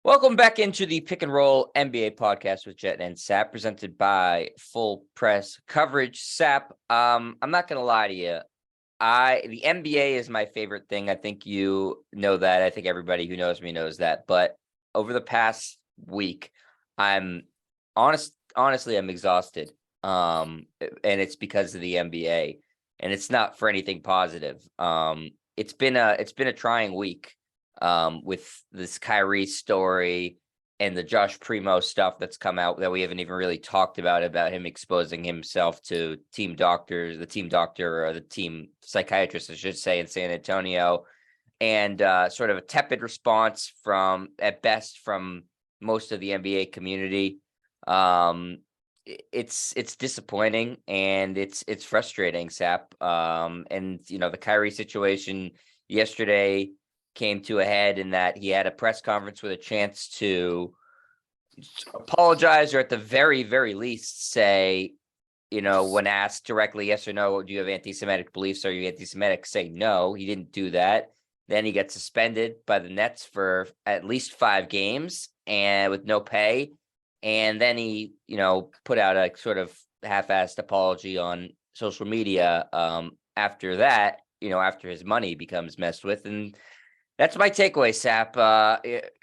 Welcome back into the Pick and Roll NBA podcast with Jet and Sap, presented by Full Press Coverage. Sap, I'm not gonna lie to you. The NBA is my favorite thing. I think you know that. I think everybody who knows me knows that. But over the past week, I'm honestly, I'm exhausted. And it's because of the NBA, and it's not for anything positive. It's been a trying week with this Kyrie story and the Josh Primo stuff that's come out that we haven't even really talked about him exposing himself to the team doctor or the team psychiatrist, I should say, in San Antonio, and sort of a tepid response at best from most of the NBA community. It's disappointing and it's frustrating, Sap. And the Kyrie situation yesterday came to a head in that he had a press conference with a chance to apologize, or at the very, very least say, when asked directly, yes or no, do you have anti-Semitic beliefs? Are you anti-Semitic? Say no. He didn't do that. Then he got suspended by the Nets for at least 5 games and with no pay. And then he, put out a sort of half-assed apology on social media after that, after his money becomes messed with. And that's my takeaway, Sap.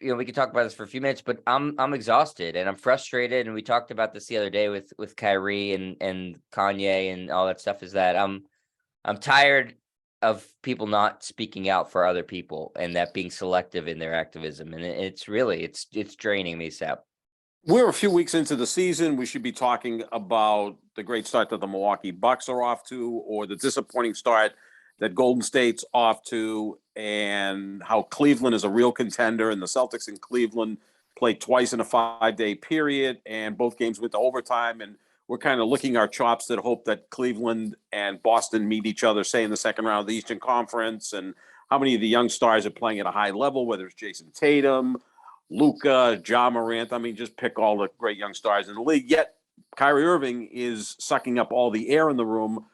We can talk about this for a few minutes, but I'm exhausted and I'm frustrated. And we talked about this the other day with Kyrie and Kanye and all that stuff. Is that I'm tired of people not speaking out for other people and that being selective in their activism. And it's draining me, Sap. We're a few weeks into the season. We should be talking about the great start that the Milwaukee Bucks are off to, or the disappointing start that Golden State's off to, and how Cleveland is a real contender, and the Celtics in Cleveland played twice in a 5-day period, and both games went to overtime, and we're kind of licking our chops that hope that Cleveland and Boston meet each other, say, in the second round of the Eastern Conference, and how many of the young stars are playing at a high level, whether it's Jason Tatum, Luka, Ja Morant. I mean, just pick all the great young stars in the league. Yet Kyrie Irving is sucking up all the air in the room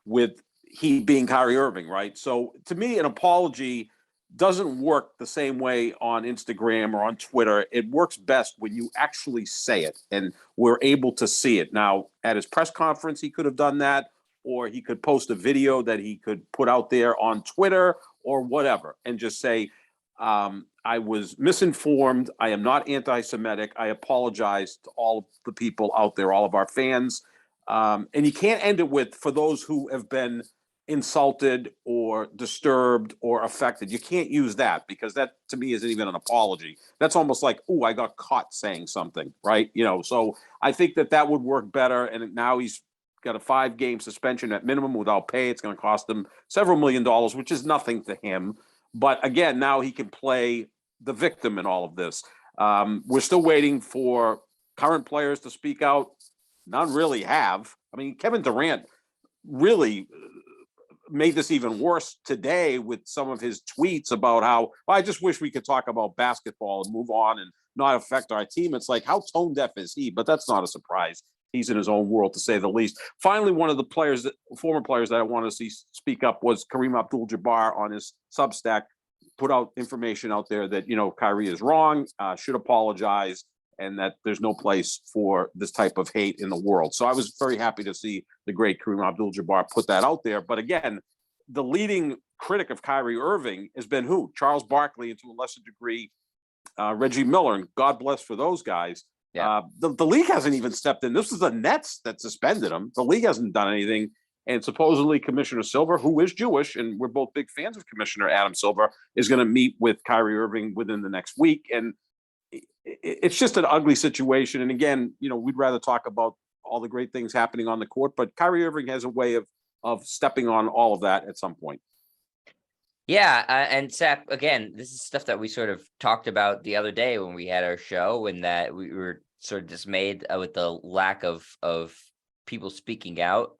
with he being Kyrie Irving, right? So to me, an apology doesn't work the same way on Instagram or on Twitter. It works best when you actually say it, and we're able to see it. Now, at his press conference, he could have done that, or he could post a video that he could put out there on Twitter or whatever, and just say, I was misinformed. I am not anti-Semitic. I apologize to all the people out there, all of our fans. And you can't end it with, for those who have been insulted or disturbed or affected. You can't use that, because that, to me, isn't even an apology. That's almost like, oh, I got caught saying something, right? So I think that would work better. And now he's got a 5-game suspension at minimum without pay. It's going to cost him several $1 million, which is nothing to him. But again, now he can play the victim in all of this. We're still waiting for current players to speak out. None really have. I mean, Kevin Durant really made this even worse today with some of his tweets about how, well, I just wish we could talk about basketball and move on and not affect our team. It's like, how tone deaf is he? But that's not a surprise. He's in his own world, to say the least. Finally, one of the former players that I want to see speak up was Kareem Abdul-Jabbar on his Substack, put out information out there that, Kyrie is wrong, should apologize, and that there's no place for this type of hate in the world. So I was very happy to see the great Kareem Abdul-Jabbar put that out there. But again, the leading critic of Kyrie Irving has been who? Charles Barkley, and to a lesser degree, Reggie Miller, and God bless for those guys. Yeah. The league hasn't even stepped in. This is the Nets that suspended him. The league hasn't done anything. And supposedly Commissioner Silver, who is Jewish, and we're both big fans of Commissioner Adam Silver, is going to meet with Kyrie Irving within the next week. And it's just an ugly situation. And again, we'd rather talk about all the great things happening on the court, but Kyrie Irving has a way of stepping on all of that at some point. Yeah, and Sap, again, this is stuff that we sort of talked about the other day when we had our show, and that we were sort of dismayed with the lack of people speaking out.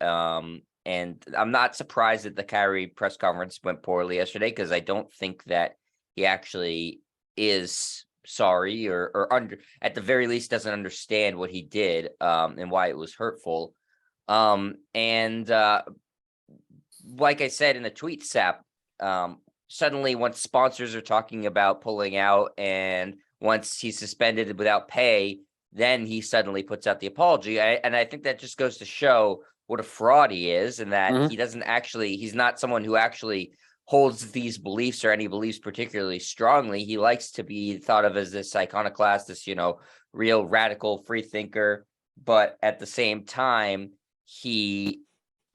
And I'm not surprised that the Kyrie press conference went poorly yesterday, because I don't think that he actually is sorry or at the very least doesn't understand what he did and why it was hurtful. And like I said in the tweet, Sap, suddenly once sponsors are talking about pulling out and once he's suspended without pay, then he suddenly puts out the apology. And I think that just goes to show what a fraud he is, and that Mhm. he doesn't actually, he's not someone who actually holds these beliefs or any beliefs particularly strongly. He likes to be thought of as this iconoclast, this, real radical free thinker. But at the same time, he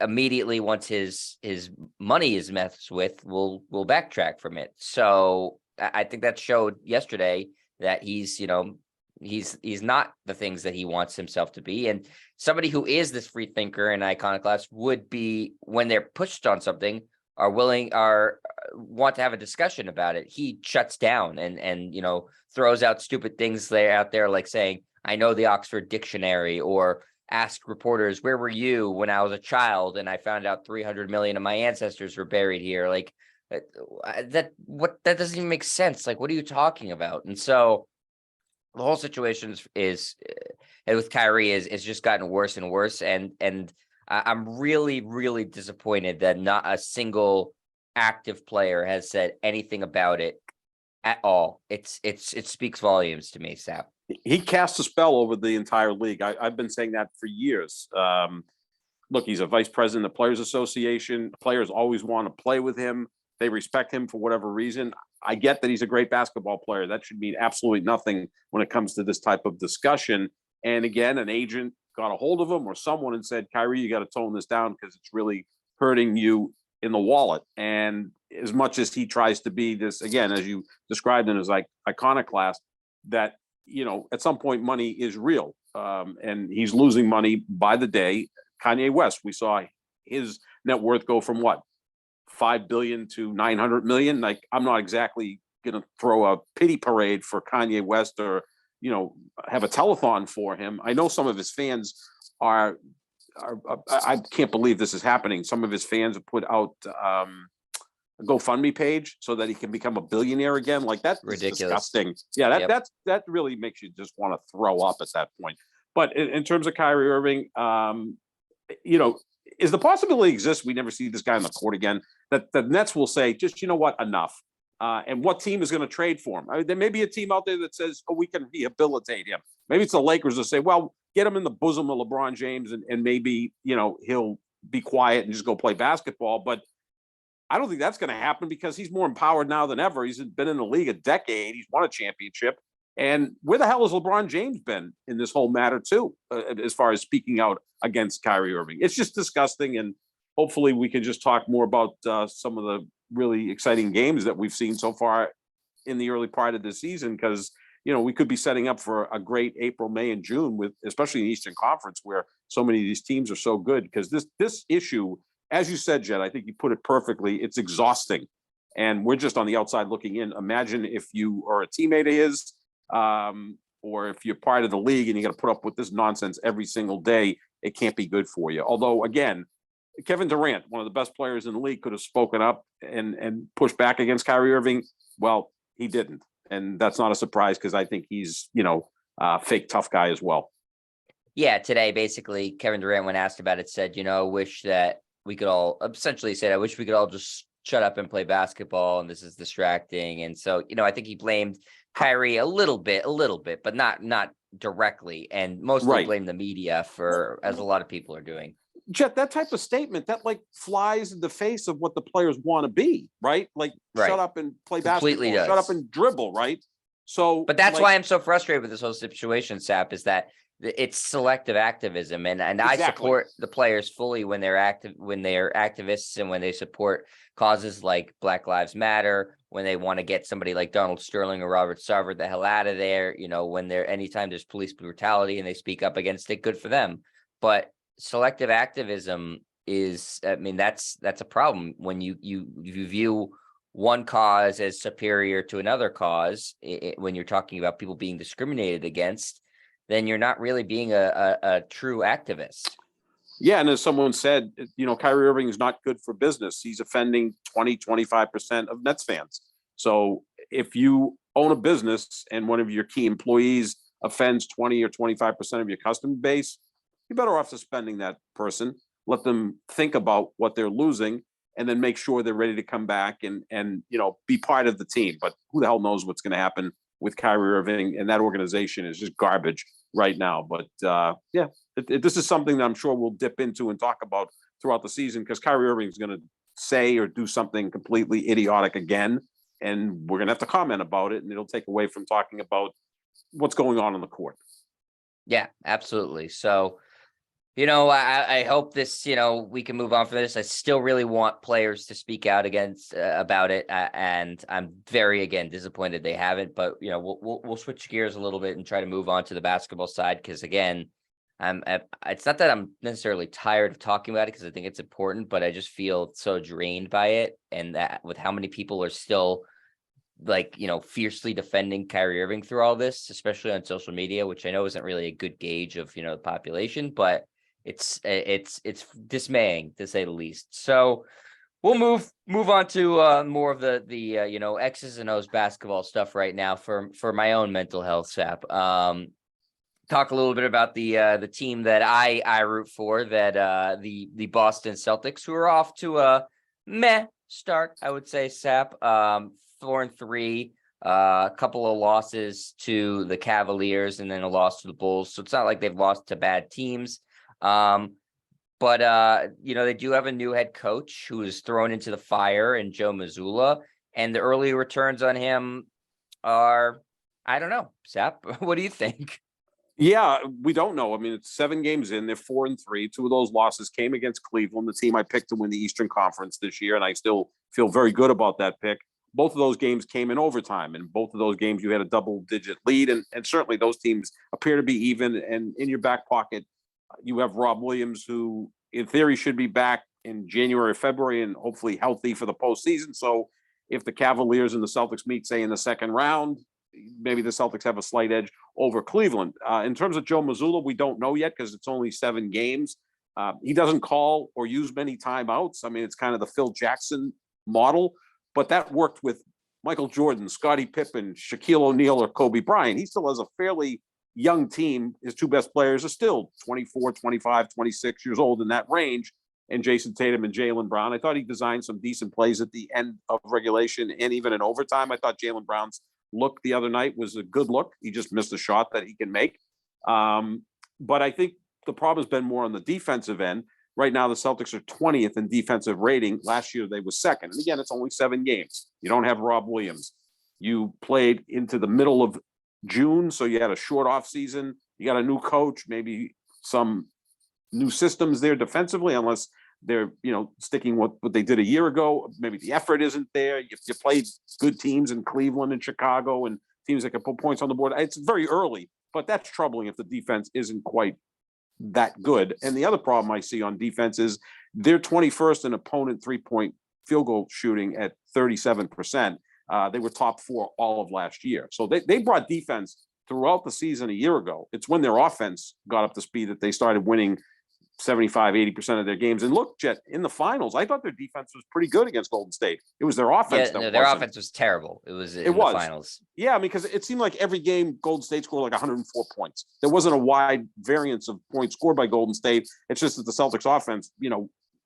immediately, once his money is messed with, will backtrack from it. So I think that showed yesterday that he's not the things that he wants himself to be. And somebody who is this free thinker and iconoclast would be, when they're pushed on something, are want to have a discussion about it. He shuts down and throws out stupid things out there, like saying, I know the Oxford Dictionary, or ask reporters, where were you when I was a child and I found out 300 million of my ancestors were buried here? Like that doesn't even make sense. Like, what are you talking about? And so the whole situation is with Kyrie is just gotten worse and worse. And I'm really, really disappointed that not a single active player has said anything about it at all. It speaks volumes to me, Sap. He cast a spell over the entire league. I've been saying that for years. Look, he's a vice president of the Players Association. Players always want to play with him. They respect him for whatever reason. I get that he's a great basketball player. That should mean absolutely nothing when it comes to this type of discussion. And again, an agent got a hold of him or someone and said, Kyrie, you got to tone this down because it's really hurting you in the wallet. And as much as he tries to be this, again, as you described him as like iconoclast, that, at some point money is real. And he's losing money by the day. Kanye West, we saw his net worth go from what, 5 billion to 900 million. Like, I'm not exactly going to throw a pity parade for Kanye West or, have a telethon for him. I know some of his fans are I can't believe this is happening. Some of his fans have put out a GoFundMe page so that he can become a billionaire again. Like, that's Ridiculous. disgusting. Yeah, Yep. that really makes you just want to throw up at that point. But in terms of Kyrie Irving, is the possibility exists we never see this guy on the court again, that the Nets will say, just, what, enough. And what team is going to trade for him? I mean, there may be a team out there that says, oh, we can rehabilitate him. Maybe it's the Lakers that say, well, get him in the bosom of LeBron James and maybe, he'll be quiet and just go play basketball. But I don't think that's going to happen because he's more empowered now than ever. He's been in the league a decade. He's won a championship. And where the hell has LeBron James been in this whole matter too, as far as speaking out against Kyrie Irving? It's just disgusting. And hopefully we can just talk more about some of the really exciting games that we've seen so far in the early part of the season, because we could be setting up for a great April, May, and June, with especially in the Eastern Conference, where so many of these teams are so good. Because this issue, as you said, Jed, I think you put it perfectly. It's exhausting, and we're just on the outside looking in. Imagine if you are a teammate of his, or if you're part of the league and you got to put up with this nonsense every single day. It can't be good for you. Although, again, Kevin Durant, one of the best players in the league, could have spoken up and pushed back against Kyrie Irving. Well, he didn't. And that's not a surprise because I think he's, a fake tough guy as well. Yeah, today, basically, Kevin Durant, when asked about it, said, wish that we could all, essentially said, I wish we could all just shut up and play basketball, and this is distracting. And so, I think he blamed Kyrie a little bit, but not directly, and mostly blamed the media for, as a lot of people are doing. Jet, that type of statement, that like flies in the face of what the players want to be, right? Like, shut up and play basketball, shut up and dribble, right? So, but that's why I'm so frustrated with this whole situation, Sap, is that it's selective activism, and I support the players fully when they're activists, and when they support causes like Black Lives Matter, when they want to get somebody like Donald Sterling or Robert Sarver the hell out of there, when anytime there's police brutality and they speak up against it, good for them. But selective activism is, that's a problem when you view one cause as superior to another cause. When you're talking about people being discriminated against, then you're not really being a true activist. Yeah, and as someone said, Kyrie Irving is not good for business. He's offending 20-25% of Nets fans. So if you own a business and one of your key employees offends 20 or 25% of your customer base, you're better off suspending that person. Let them think about what they're losing, and then make sure they're ready to come back and be part of the team. But who the hell knows what's going to happen with Kyrie Irving, and that organization is just garbage right now. But this is something that I'm sure we'll dip into and talk about throughout the season, because Kyrie Irving is going to say or do something completely idiotic again, and we're going to have to comment about it, and it'll take away from talking about what's going on the court. Yeah, absolutely. So, I hope this, we can move on from this. I still really want players to speak out about it. And I'm very, again, disappointed they haven't, but we'll switch gears a little bit and try to move on to the basketball side. Cause again, it's not that I'm necessarily tired of talking about it, because I think it's important, but I just feel so drained by it. And that with how many people are still fiercely defending Kyrie Irving through all this, especially on social media, which I know isn't really a good gauge of, the population, but it's dismaying to say the least. So we'll move on to more of the X's and O's basketball stuff right now for my own mental health, Sap. Talk a little bit about the team that I root for, that the Boston Celtics, who are off to a meh start, I would say, Sap. 4-3, a couple of losses to the Cavaliers and then a loss to the Bulls. So it's not like they've lost to bad teams. But they do have a new head coach who is thrown into the fire, in Joe Mazzulla, and the early returns on him are, I don't know, Sap, what do you think? Yeah, we don't know. I mean, it's 7 games in. They're 4-3. 2 of those losses came against Cleveland, the team I picked to win the Eastern Conference this year, and I still feel very good about that pick. Both of those games came in overtime, and both of those games you had a double-digit lead, and certainly those teams appear to be even. And in your back pocket, you have Rob Williams, who in theory should be back in January, February, and hopefully healthy for the postseason. So if the Cavaliers and the Celtics meet, say, in the second round, maybe the Celtics have a slight edge over Cleveland. In terms of Joe Mazzulla, we don't know yet, because it's only 7 games. He doesn't call or use many timeouts. I mean, it's kind of the Phil Jackson model, but that worked with Michael Jordan, Scottie Pippen, Shaquille O'Neal, or Kobe Bryant. He still has a fairly young team. His 2 best players are still 24, 25, 26 years old, in that range, and Jason Tatum and Jaylen Brown. I thought he designed some decent plays at the end of regulation and even in overtime. I thought Jaylen Brown's look the other night was a good look. He just missed a shot that he can make. But I think the problem has been more on the defensive end. Right now, the Celtics are 20th in defensive rating. Last year, they were second. And again, it's only 7 games. You don't have Rob Williams. You played into the middle of June, so you had a short off season. You got a new coach, maybe some new systems there defensively, unless they're sticking with what they did a year ago. Maybe the effort isn't there. You played good teams in Cleveland and Chicago, and teams that can put points on the board. It's very early, but that's troubling if the defense isn't quite that good. And the other problem I see on defense is they're 21st in opponent 3-point field goal shooting at 37%. They were top 4 all of last year. So they brought defense throughout the season a year ago. It's when their offense got up to speed that they started winning 75-80% of their games. And look, Jet, in the finals, I thought their defense was pretty good against Golden State. It was their offense their offense was terrible. It was the finals. Yeah, because it seemed like every game Golden State scored like 104 points. There wasn't a wide variance of points scored by Golden State. It's just that the Celtics offense,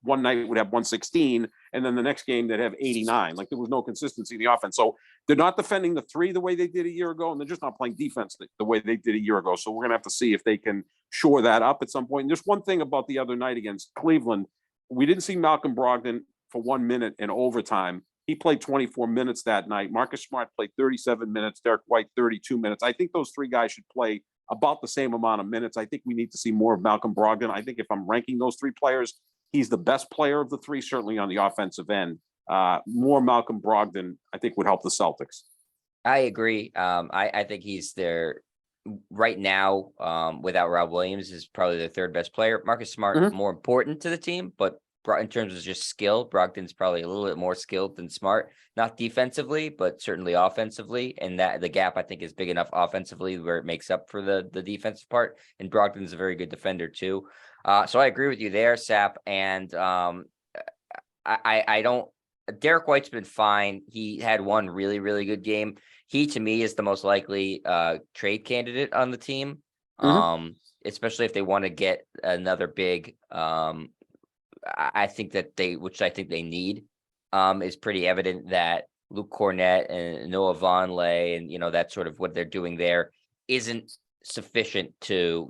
one night would have 116, and then the next game they'd have 89. Like, there was no consistency in the offense. So they're not defending the 3 the way they did a year ago, and they're just not playing defense the way they did a year ago. So we're going to have to see if they can shore that up at some point. And there's one thing about the other night against Cleveland. We didn't see Malcolm Brogdon for 1 minute in overtime. He played 24 minutes that night. Marcus Smart played 37 minutes. Derek White, 32 minutes. I think those 3 guys should play about the same amount of minutes. I think we need to see more of Malcolm Brogdon. I think if I'm ranking those 3 players, he's the best player of the 3, certainly on the offensive end. More Malcolm Brogdon, I think, would help the Celtics. I agree. I think he's there right now. Without Rob Williams, is probably the 3rd best player. Marcus Smart, more important to the team, but in terms of just skill, Brogdon's probably a little bit more skilled than Smart, not defensively, but certainly offensively. And that the gap, I think, is big enough offensively where it makes up for the defensive part. And Brogdon's a very good defender too. So I agree with you there, Sap. And I don't. Derek White's been fine. He had one really, really good game. He, to me, is the most likely trade candidate on the team, especially if they want to get another big. I think that which I think they need, is pretty evident that Luke Cornett and Noah Vonleh and, that's sort of what they're doing there isn't sufficient to,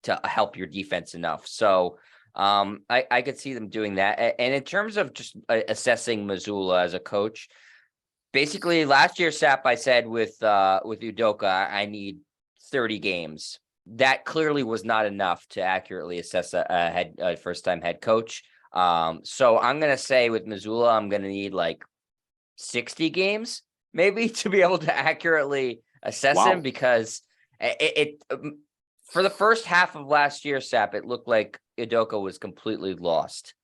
to help your defense enough. So I could see them doing that. And in terms of just assessing Missoula as a coach, basically last year, Sap, I said with Udoka, I need 30 games. That clearly was not enough to accurately assess a first-time head coach. So I'm gonna say with Missoula, I'm gonna need like 60 games maybe to be able to accurately assess him, Wow. because for the first half of last year, Sap, it looked like Udoka was completely lost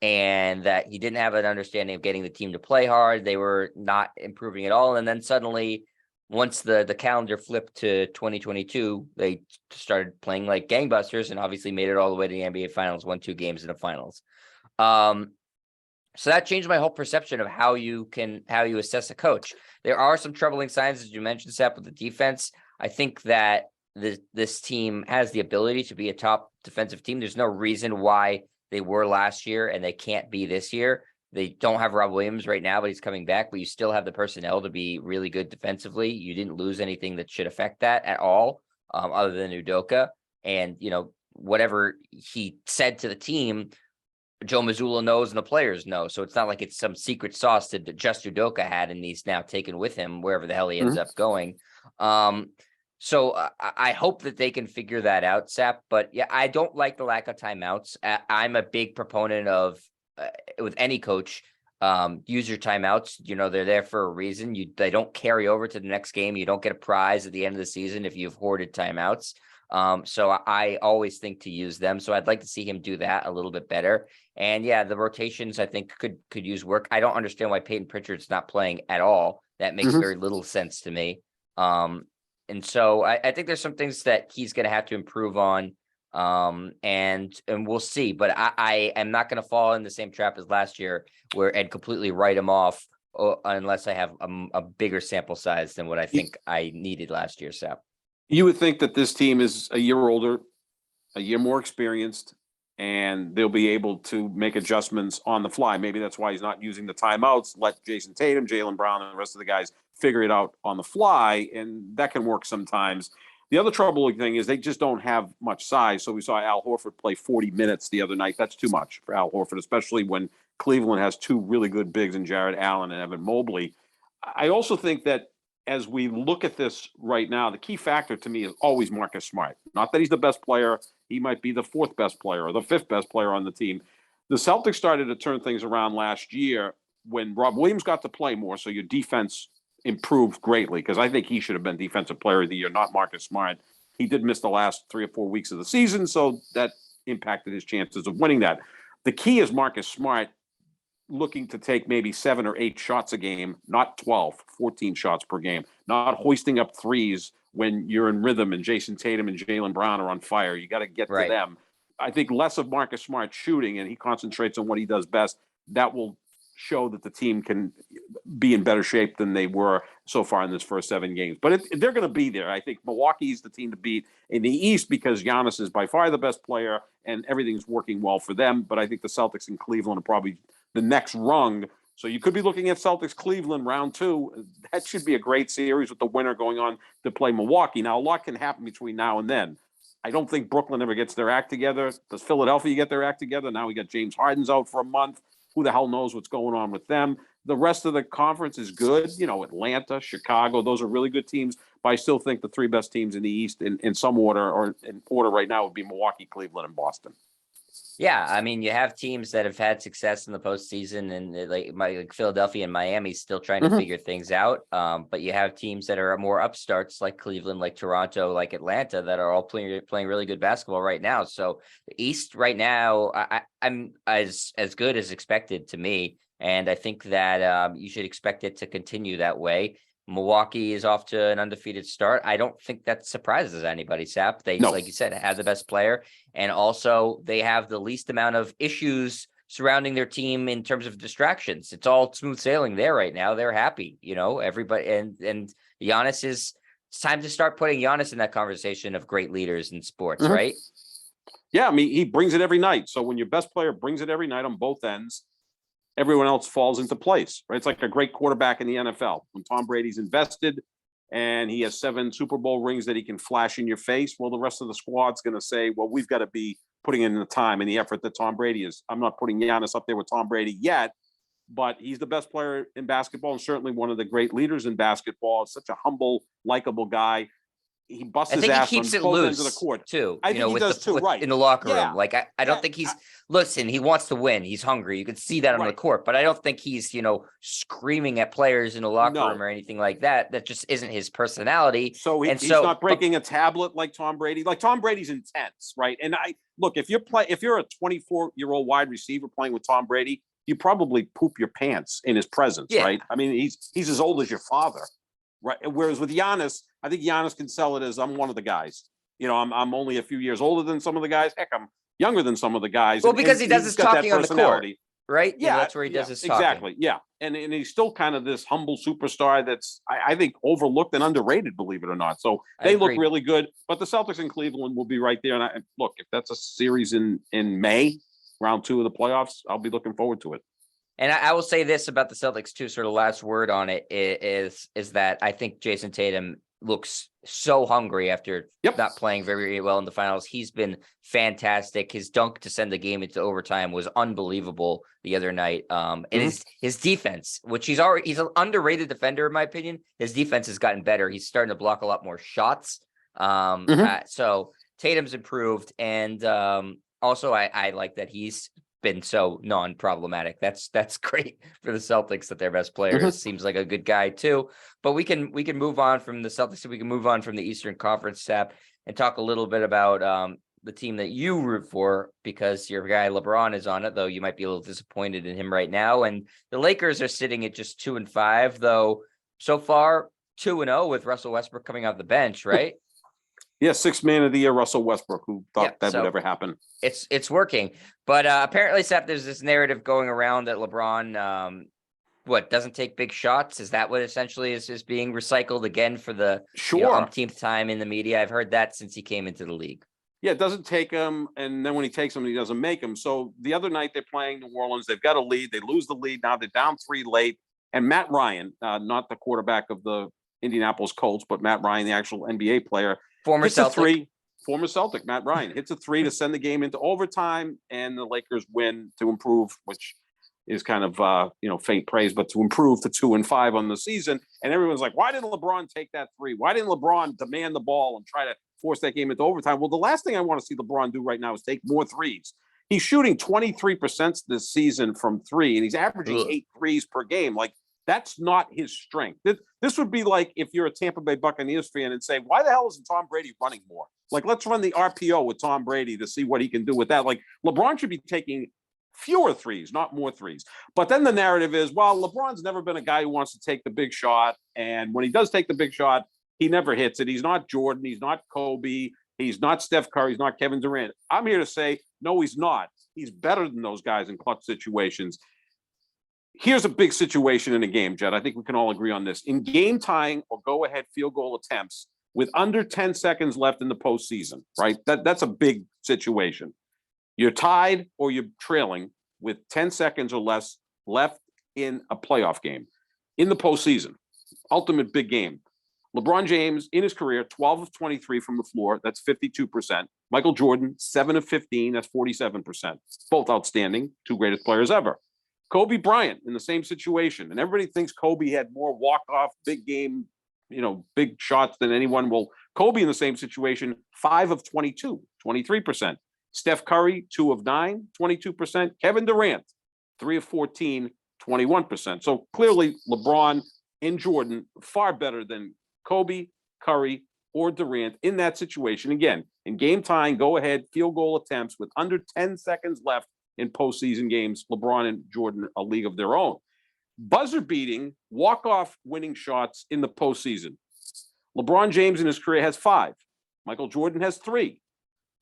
and that he didn't have an understanding of getting the team to play hard. They were not improving at all. And then suddenly, once the calendar flipped to 2022, they started playing like gangbusters and obviously made it all the way to the NBA Finals, won 2 games in the finals. So that changed my whole perception of how you assess a coach. There are some troubling signs, as you mentioned, Seth, with the defense. I think that this team has the ability to be a top defensive team. There's no reason why they were last year and they can't be this year. They don't have Rob Williams right now, but he's coming back. But you still have the personnel to be really good defensively. You didn't lose anything that should affect that at all, other than Udoka. And, whatever he said to the team, Joe Mazzulla knows and the players know. So it's not like it's some secret sauce that just Udoka had and he's now taken with him wherever the hell he ends up going. So I hope that they can figure that out, Sap. But yeah, I don't like the lack of timeouts. I'm a big proponent of, with any coach, use your timeouts. They're there for a reason. They don't carry over to the next game. You don't get a prize at the end of the season if you've hoarded timeouts. So I always think to use them. So I'd like to see him do that a little bit better. And yeah, the rotations I think could use work. I don't understand why Peyton Pritchard's not playing at all. That makes very little sense to me. And so I think there's some things that he's going to have to improve on. And we'll see. But I am not going to fall in the same trap as last year and completely write him off unless I have a bigger sample size than what I think I needed last year, Sap. You would think that this team is a year older, a year more experienced, and they'll be able to make adjustments on the fly. Maybe that's why he's not using the timeouts. Let Jason Tatum, Jaylen Brown, and the rest of the guys figure it out on the fly, and that can work sometimes. The other troubling thing is they just don't have much size. So we saw Al Horford play 40 minutes the other night. That's too much for Al Horford, especially when Cleveland has 2 really good bigs in Jared Allen and Evan Mobley. I also think that as we look at this right now, the key factor to me is always Marcus Smart. Not that he's the best player. He might be the 4th best player or the 5th best player on the team. The Celtics started to turn things around last year when Rob Williams got to play more, so your defense improved greatly, because I think he should have been Defensive Player of the Year, not Marcus Smart. He did miss the last 3 or 4 weeks of the season, so that impacted his chances of winning that. The key is Marcus Smart looking to take maybe 7 or 8 shots a game, not 12, 14 shots per game, not hoisting up threes when you're in rhythm and Jason Tatum and Jaylen Brown are on fire. You got to get to them. I think less of Marcus Smart shooting, and he concentrates on what he does best. That will show that the team can be in better shape than they were so far in this first 7 games. But they're going to be there. I think Milwaukee's the team to beat in the East because Giannis is by far the best player and everything's working well for them. But I think the Celtics and Cleveland are probably the next rung. So you could be looking at Celtics Cleveland round 2. That should be a great series with the winner going on to play Milwaukee. Now, a lot can happen between now and then. I don't think Brooklyn ever gets their act together. Does Philadelphia get their act together? Now we got James Harden's out for a month. Who the hell knows what's going on with them? The rest of the conference is good. Atlanta, Chicago, those are really good teams. But I still think the 3 best teams in the East in some order, or in order right now, would be Milwaukee, Cleveland, and Boston. Yeah, I mean, you have teams that have had success in the postseason, and like Philadelphia and Miami still trying to figure things out. But you have teams that are more upstarts, like Cleveland, like Toronto, like Atlanta, that are all playing really good basketball right now. So the East right now, I'm as good as expected to me, and I think that you should expect it to continue that way. Milwaukee is off to an undefeated start. I don't think that surprises anybody, Sap. They, like you said, have the best player, and also they have the least amount of issues surrounding their team in terms of distractions. It's all smooth sailing there right now. They're happy, everybody, and Giannis it's time to start putting Giannis in that conversation of great leaders in sports, right? Yeah, I mean, he brings it every night. So when your best player brings it every night on both ends, everyone else falls into place, right? It's like a great quarterback in the NFL. When Tom Brady's invested and he has 7 Super Bowl rings that he can flash in your face, well, the rest of the squad's going to say, well, we've got to be putting in the time and the effort that Tom Brady is. I'm not putting Giannis up there with Tom Brady yet, but he's the best player in basketball and certainly one of the great leaders in basketball. Such a humble, likable guy. He busts I his think he ass keeps on it both ends of the loose court. too. I You think know, he with does too, right? in the locker Yeah. room. Like I don't think he's listen. He wants to win. He's hungry. You can see that on the Right. court, but I don't think he's screaming at players in the locker room No. or anything like that. That just isn't his personality. So And he's so, not breaking a tablet like Tom Brady. Like Tom Brady's intense, right? And I look, if you're a 24-year-old wide receiver playing with Tom Brady, you probably poop your pants in his presence, Yeah. right? I mean, he's as old as your father, right? Whereas with Giannis, I think Giannis can sell it as I'm one of the guys. I'm only a few years older than some of the guys. Heck, I'm younger than some of the guys. well, because he does he's his got that talking on the court, personality. right? Yeah, That's where he does his talking. exactly. Yeah, and he's still kind of this humble superstar that's I think overlooked and underrated, believe it or not. So I they look agree. really good. But the Celtics in Cleveland will be right there. And look, if that's a series in May, round 2 of the playoffs, I'll be looking forward to it. And I will say this about the Celtics too. Sort of last word on it is that I think Jason Tatum looks so hungry after not playing very well in the finals. He's been fantastic. His dunk to send the game into overtime was unbelievable the other night. And his defense, which he's an underrated defender in my opinion. His defense has gotten better. He's starting to block a lot more shots. So Tatum's improved, and also I like that he's been so non-problematic. That's great for the Celtics that their best player seems like a good guy too. But we can move on from the Celtics. We can move on from the Eastern Conference, Sap, and talk a little bit about the team that you root for, because your guy LeBron is on it, though you might be a little disappointed in him right now. And the Lakers are sitting at just 2-5, though so far 2-0 with Russell Westbrook coming off the bench, right? Yeah, 6th man of the year, Russell Westbrook, who thought that would ever happen. It's working. But apparently, Seth, there's this narrative going around that LeBron doesn't take big shots. Is that what essentially is being recycled again for the umpteenth time in the media? I've heard that since he came into the league. Yeah, it doesn't take him, and then when he takes them, he doesn't make them. So the other night they're playing New Orleans. They've got a lead. They lose the lead. Now they're down 3 late. And Matt Ryan, not the quarterback of the Indianapolis Colts, but Matt Ryan, the actual NBA player, former Celtic, Matt Ryan hits a 3 to send the game into overtime, and the Lakers win to improve, which is kind of faint praise, but to improve to 2-5 on the season. And everyone's like, why didn't LeBron take that 3? Why didn't LeBron demand the ball and try to force that game into overtime? Well, the last thing I want to see LeBron do right now is take more threes. He's shooting 23% this season from 3, and he's averaging 8 threes per game. Like, that's not his strength. This would be like if you're a Tampa Bay Buccaneers fan and say, why the hell isn't Tom Brady running more? Like, let's run the RPO with Tom Brady to see what he can do with that. Like, LeBron should be taking fewer threes, not more threes. But then the narrative is, well, LeBron's never been a guy who wants to take the big shot. And when he does take the big shot, he never hits it. He's not Jordan. He's not Kobe. He's not Steph Curry. He's not Kevin Durant. I'm here to say, no, he's not. He's better than those guys in clutch situations. Here's a big situation in a game, Jed. I think we can all agree on this. In game tying or go-ahead field goal attempts with under 10 seconds left in the postseason, right? That's a big situation. You're tied or you're trailing with 10 seconds or less left in a playoff game in the postseason. Ultimate big game. LeBron James, in his career, 12 of 23 from the floor. That's 52%. Michael Jordan, 7 of 15. That's 47%. Both outstanding. 2 greatest players ever. Kobe Bryant in the same situation. And everybody thinks Kobe had more walk-off, big game, big shots than anyone. Well, Kobe in the same situation, 5 of 22, 23%. Steph Curry, 2 of 9, 22%. Kevin Durant, 3 of 14, 21%. So clearly LeBron and Jordan far better than Kobe, Curry, or Durant in that situation. Again, in game time, go ahead, field goal attempts with under 10 seconds left in postseason games, LeBron and Jordan, a league of their own. Buzzer beating, walk-off winning shots in the postseason. LeBron James in his career has 5. Michael Jordan has 3.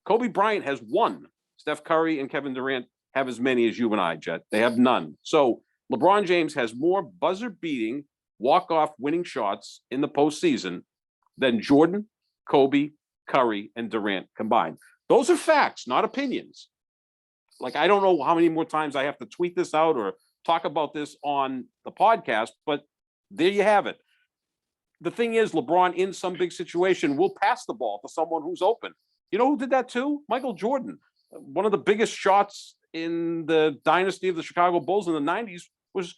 Kobe Bryant has 1. Steph Curry and Kevin Durant have as many as you and I, Jet. They have none. So LeBron James has more buzzer beating, walk-off winning shots in the postseason than Jordan, Kobe, Curry, and Durant combined. Those are facts, not opinions. Like, I don't know how many more times I have to tweet this out or talk about this on the podcast, but there you have it. The thing is, LeBron in some big situation will pass the ball to someone who's open. You know who did that too? Michael Jordan. One of the biggest shots in the dynasty of the Chicago Bulls in the 90s was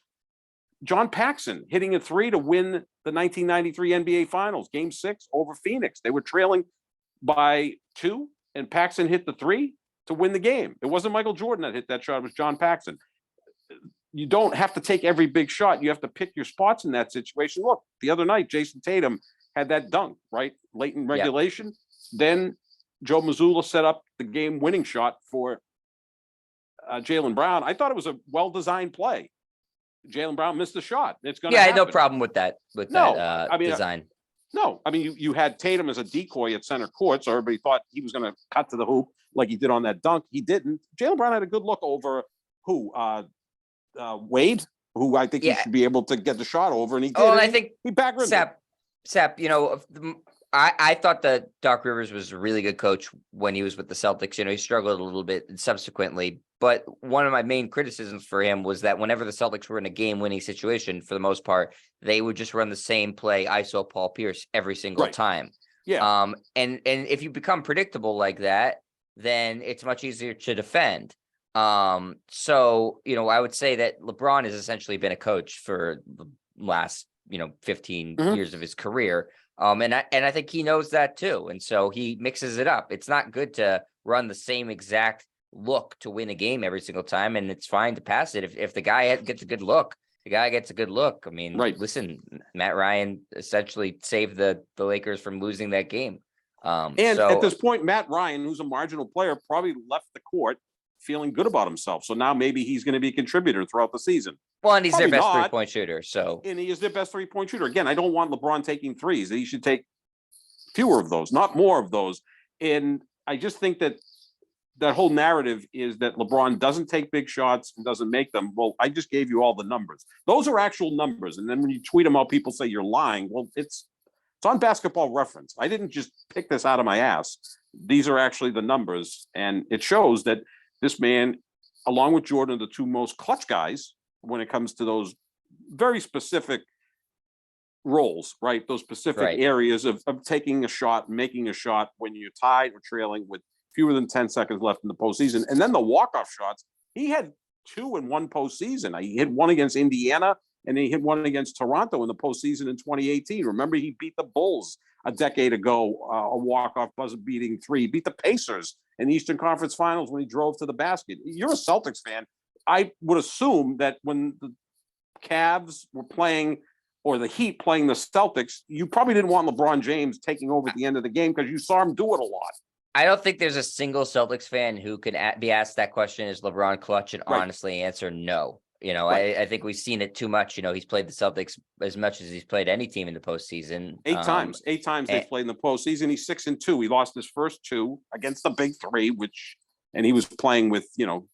John Paxson hitting a three to win the 1993 NBA Finals, Game 6 over Phoenix. They were trailing by 2, and Paxson hit the three to win the game. It wasn't Michael Jordan that hit that shot. It was John Paxson. You don't have to take every big shot. You have to pick your spots in that situation. Look, the other night, Jason Tatum had that dunk, right? Late in regulation. Yep. Then Joe Mazzulla set up the game-winning shot for Jaylen Brown. I thought it was a well-designed play. Jaylen Brown missed the shot. It's going to happen. I had no problem with that. Design. No, I mean, you had Tatum as a decoy at center court, so everybody thought he was going to cut to the hoop like he did on that dunk. He didn't. Jaylen Brown had a good look over who? Wade, who I think he should be able to get the shot over, and he did. Oh, and I think he back Sap, you know, I thought that Doc Rivers was a really good coach when he was with the Celtics. You know, he struggled a little bit subsequently, but one of my main criticisms for him was that whenever the Celtics were in a game-winning situation, for the most part, they would just run the same play, ISO Paul Pierce, every single time. Yeah. And if you become predictable like that, then it's much easier to defend. So, you know, I would say that LeBron has essentially been a coach for the last, 15 years of his career. And I think he knows that too. And so he mixes it up. It's not good to run the same exact look to win a game every single time. And it's fine to pass it. If the guy gets a good look, the guy gets a good look. I mean, listen, Matt Ryan essentially saved the Lakers from losing that game. At this point, Matt Ryan, who's a marginal player, probably left the court feeling good about himself. So now maybe he's going to be a contributor throughout the season. Well, and he's probably their best three-point shooter. And he is their best three-point shooter. Again, I don't want LeBron taking threes. He should take fewer of those, not more of those. And I just think that whole narrative is that LeBron doesn't take big shots and doesn't make them. Well, I just gave you all the numbers. Those are actual numbers. And then when you tweet them out, people say you're lying. Well, it's on Basketball Reference. I didn't just pick this out of my ass. These are actually the numbers. And it shows that this man, along with Jordan, are the two most clutch guys when it comes to those very specific roles, right? Those specific areas of taking a shot, making a shot when you're tied or trailing with fewer than 10 seconds left in the postseason. And then the walk-off shots, he had 2 in one postseason. He hit one against Indiana, and then he hit one against Toronto in the postseason in 2018. Remember, he beat the Bulls a decade ago, a walk-off buzzer-beating 3. He beat the Pacers in the Eastern Conference Finals when he drove to the basket. You're a Celtics fan. I would assume that when the Cavs were playing, or the Heat playing the Celtics, you probably didn't want LeBron James taking over at the end of the game because you saw him do it a lot. I don't think there's a single Celtics fan who can be asked that question, is LeBron clutch, and honestly answer no. I think we've seen it too much. He's played the Celtics as much as he's played any team in the postseason. 8 times they've played in the postseason. He's 6-2. He lost his first 2 against the big 3, and he was playing with,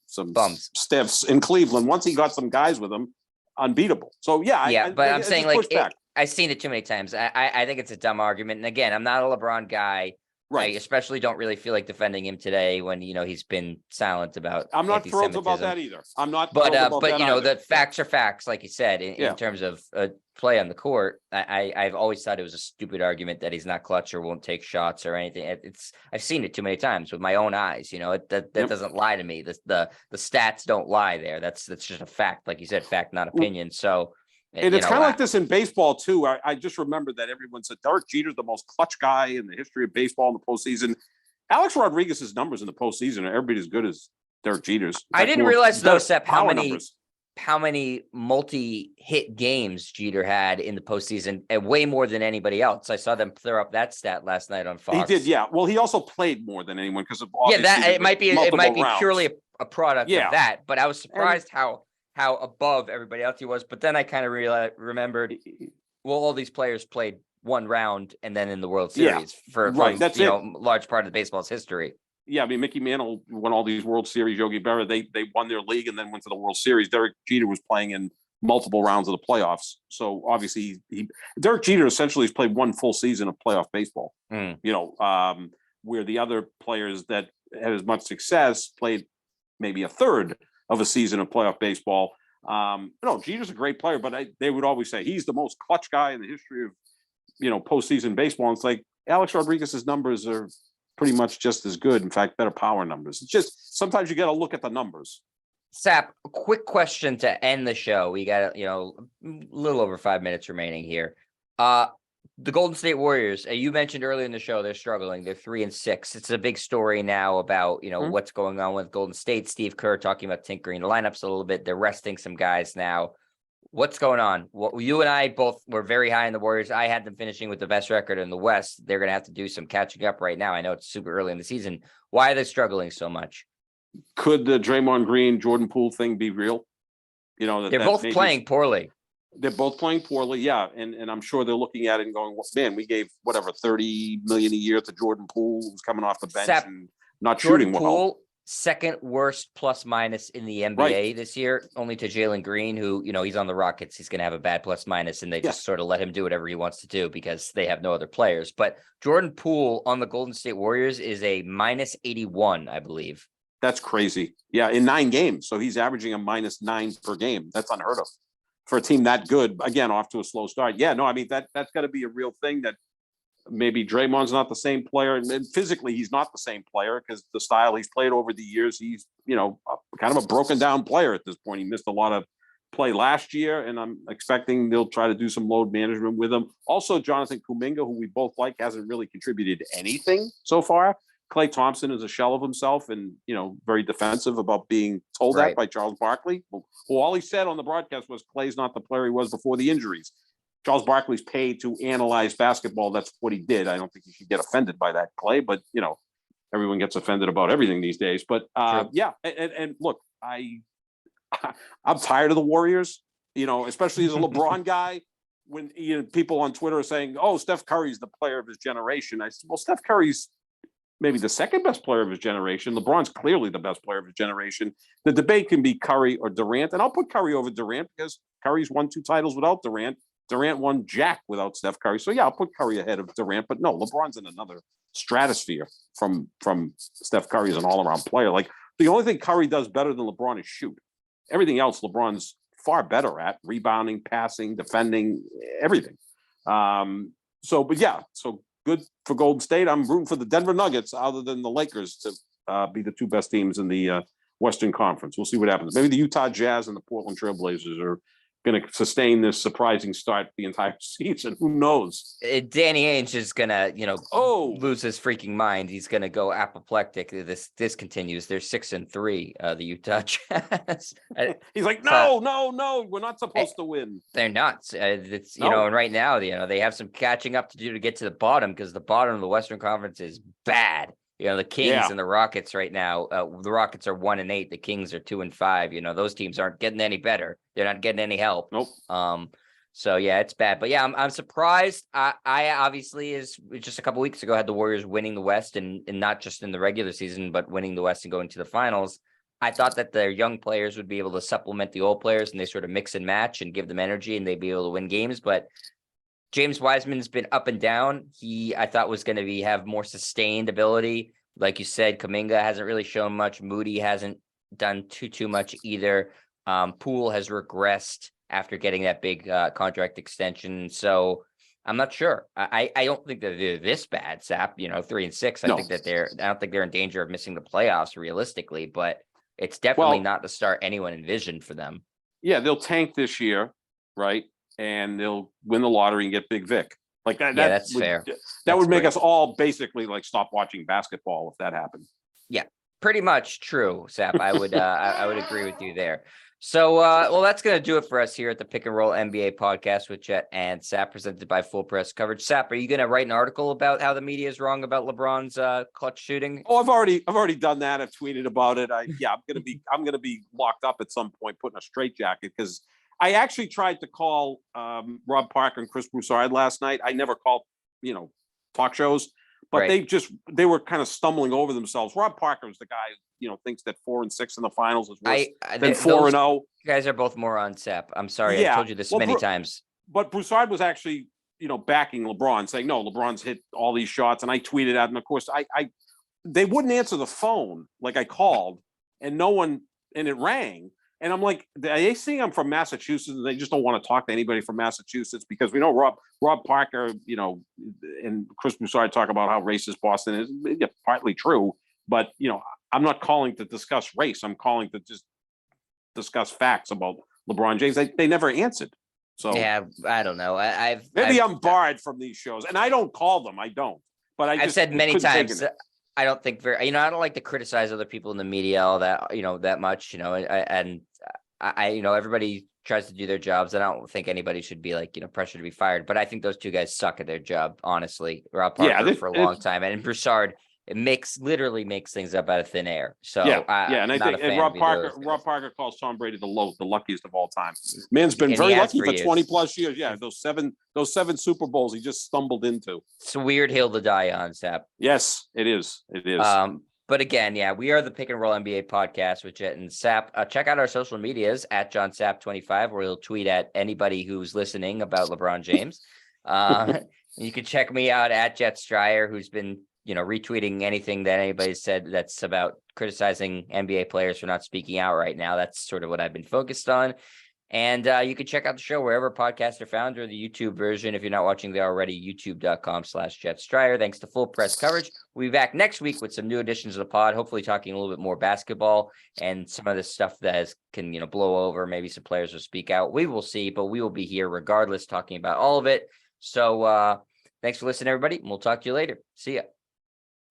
some bums, stiffs in Cleveland. Once he got some guys with him, unbeatable. So I'm saying, like, I've seen it too many times. I think it's a dumb argument. And again, I'm not a LeBron guy. Right. I especially don't really feel like defending him today when, he's been silent about. I'm not thrilled about that either. I'm not. But the facts are facts, like you said, in terms of play on the court. I've always thought it was a stupid argument that he's not clutch or won't take shots or anything. I've seen it too many times with my own eyes. That doesn't lie to me. The stats don't lie there. That's just a fact, like you said, fact, not opinion. So. And it's kind of like this in baseball, too. I just remember that everyone said Derek Jeter's the most clutch guy in the history of baseball in the postseason. Alex Rodriguez's numbers in the postseason are every bit as good as Derek Jeter's. I didn't realize, though, Sep, how many multi-hit games Jeter had in the postseason, and way more than anybody else. I saw them clear up that stat last night on Fox. He did, yeah. Well, he also played more than anyone because of it might be rounds. Purely a product of that. But I was surprised how above everybody else he was. But then I kind of remembered, well, all these players played one round and then in the World Series for that's large part of baseball's history. Yeah, I mean, Mickey Mantle won all these World Series. Yogi Berra, they won their league and then went to the World Series. Derek Jeter was playing in multiple rounds of the playoffs. So obviously, Derek Jeter essentially has played one full season of playoff baseball. Where the other players that had as much success played maybe a third of a season of playoff baseball. No, Jeter's a great player, but they would always say he's the most clutch guy in the history of, postseason baseball. And it's like Alex Rodriguez's numbers are pretty much just as good. In fact, better power numbers. It's just sometimes you got to look at the numbers. Sap, a quick question to end the show. We got, a little over 5 minutes remaining here. The Golden State Warriors, you mentioned earlier in the show, they're struggling. They're 3-6. It's a big story now about, what's going on with Golden State. Steve Kerr talking about tinkering the lineups a little bit. They're resting some guys now. What's going on? You and I both were very high in the Warriors. I had them finishing with the best record in the West. They're going to have to do some catching up right now. I know it's super early in the season. Why are they struggling so much? Could the Draymond Green, Jordan Poole thing be real? They're both playing poorly. They're both playing poorly, yeah, and I'm sure they're looking at it and going, well, man, we gave whatever $30 million a year to Jordan Poole, who's coming off the bench and not Jordan shooting Poole, well. Second worst plus minus in the NBA this year, only to Jalen Green, who he's on the Rockets. He's going to have a bad plus minus, and they just sort of let him do whatever he wants to do because they have no other players. But Jordan Poole on the Golden State Warriors is a minus 81, I believe. That's crazy. Yeah, in 9 games, so he's averaging a minus 9 per game. That's unheard of for a team that good, again, off to a slow start. Yeah, no, I mean, that's got to be a real thing that maybe Draymond's not the same player. And physically, he's not the same player because the style he's played over the years, he's, kind of a broken down player at this point. He missed a lot of play last year, and I'm expecting they'll try to do some load management with him. Also, Jonathan Kuminga, who we both like, hasn't really contributed anything so far. Klay Thompson is a shell of himself and, very defensive about being told that by Charles Barkley. Well, all he said on the broadcast was Klay's not the player he was before the injuries. Charles Barkley's paid to analyze basketball. That's what he did. I don't think you should get offended by that, Klay, but, everyone gets offended about everything these days. But, yeah, and look, I'm tired of the Warriors, especially as a LeBron guy. When people on Twitter are saying, oh, Steph Curry's the player of his generation. I said, well, Steph Curry's maybe the second best player of his generation. LeBron's clearly the best player of his generation. The debate can be Curry or Durant, and I'll put Curry over Durant because Curry's won 2 titles without Durant. Durant won jack without Steph Curry. So, yeah, I'll put Curry ahead of Durant, but no, LeBron's in another stratosphere from Steph Curry as an all-around player. Like, the only thing Curry does better than LeBron is shoot. Everything else LeBron's far better at: rebounding, passing, defending, everything. So good for Golden State. I'm rooting for the Denver Nuggets, other than the Lakers, to be the 2 best teams in the Western Conference. We'll see what happens. Maybe the Utah Jazz and the Portland Trailblazers are going to sustain this surprising start the entire season. Who knows? Danny Ainge is going to, lose his freaking mind. He's going to go apoplectic. This continues. They're 6-3, the Utah Jazz. He's like, no, we're not supposed to win. They're nuts. It's and right now, they have some catching up to do to get to the bottom, because the bottom of the Western Conference is bad. The Kings and the Rockets right now, the Rockets are 1-8. The Kings are 2-5. Those teams aren't getting any better. They're not getting any help. Nope. So yeah, it's bad. But yeah, I'm surprised. I obviously is just a couple weeks ago had the Warriors winning the West and not just in the regular season, but winning the West and going to the finals. I thought that their young players would be able to supplement the old players, and they sort of mix and match and give them energy, and they'd be able to win games. But James Wiseman's been up and down. I thought was going to have more sustained ability. Like you said, Kuminga hasn't really shown much. Moody hasn't done too much either. Poole has regressed after getting that big contract extension. So I'm not sure. I don't think that they're this bad, Sap. 3-6. I think that I don't think they're in danger of missing the playoffs realistically, but it's definitely not the start anyone envisioned for them. Yeah, they'll tank this year, right? And they'll win the lottery and get Big Vic. Like that. Yeah, that's fair. That would make us all basically like stop watching basketball if that happened. Yeah, pretty much true, Sap. I would I would agree with you there. So, well, that's going to do it for us here at the Pick and Roll NBA podcast with Jet and Sap, presented by Full Press Coverage. Sap, are you going to write an article about how the media is wrong about LeBron's clutch shooting? Oh, I've already done that. I've tweeted about it. I'm going to be locked up at some point, put in a straitjacket, because I actually tried to call Rob Parker and Chris Broussard last night. I never called, talk shows, but they were kind of stumbling over themselves. Rob Parker is the guy, thinks that 4-6 in the finals is worse than 4-0. You guys are both morons, Sap. I'm sorry. I told you this many times. But Broussard was actually, backing LeBron, saying, no, LeBron's hit all these shots. And I tweeted at him. Of course, they wouldn't answer the phone. Like, I called and no one, and it rang. And I'm like, are they saying I'm from Massachusetts and they just don't want to talk to anybody from Massachusetts? Because we know Rob Parker, and Chris Broussard talk about how racist Boston is. Yeah, partly true, but I'm not calling to discuss race. I'm calling to just discuss facts about LeBron James. They never answered. So Yeah, I don't know. maybe I'm barred from these shows, and I don't call them. I don't. But I've said many couldn't take times, it. I don't think I don't like to criticize other people in the media all that, that much, and everybody tries to do their jobs. I don't think anybody should be like, pressured to be fired, but I think those two guys suck at their job, honestly. Rob Parker for a long time, and Broussard, literally makes things up out of thin air. So and I'm I not think a fan Rob of either Parker. of those Rob guys. Parker calls Tom Brady the luckiest of all time. Man's been And very he has lucky for for years. 20 plus years. Yeah, those seven Super Bowls he just stumbled into. It's a weird hill to die on, Sap. Yes, it is. It is. But again, yeah, we are the Pick and Roll NBA podcast with Jet and Sap. Check out our social medias at John Sap 25, where he'll tweet at anybody who's listening about LeBron James. You can check me out at Jet Stryer, who's been, retweeting anything that anybody said that's about criticizing NBA players for not speaking out right now. That's sort of what I've been focused on. And you can check out the show wherever podcasts are found, or the YouTube version if you're not watching the already, youtube.com/Jet Stryer. Thanks to Full Press Coverage. We'll be back next week with some new additions to the pod, hopefully talking a little bit more basketball and some of the stuff that can blow over. Maybe some players will speak out. We will see, but we will be here regardless talking about all of it. So thanks for listening, everybody, and we'll talk to you later. See ya.